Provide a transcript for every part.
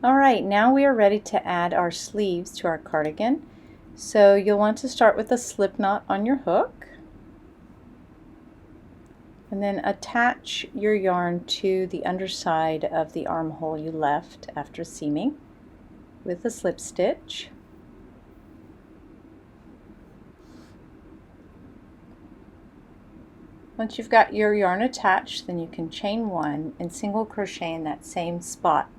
Alright, now we are ready to add our sleeves to our cardigan. So you'll want to start with a slip knot on your hook and then attach your yarn to the underside of the armhole you left after seaming with a slip stitch. Once you've got your yarn attached, then you can chain one and single crochet in that same spot.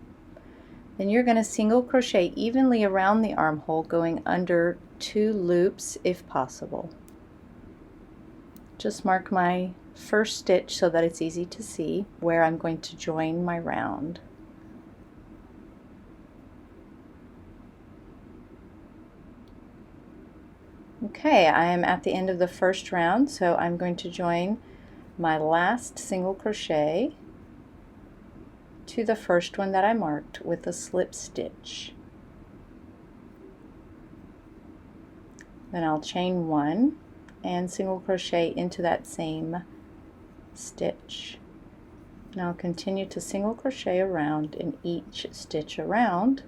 Then you're going to single crochet evenly around the armhole, going under 2 loops if possible. Just mark my first stitch so that it's easy to see where I'm going to join my round. Okay, I am at the end of the first round, so I'm going to join my last single crochet to the first one that I marked with a slip stitch. Then I'll chain one and single crochet into that same stitch. And I'll continue to single crochet around in each stitch around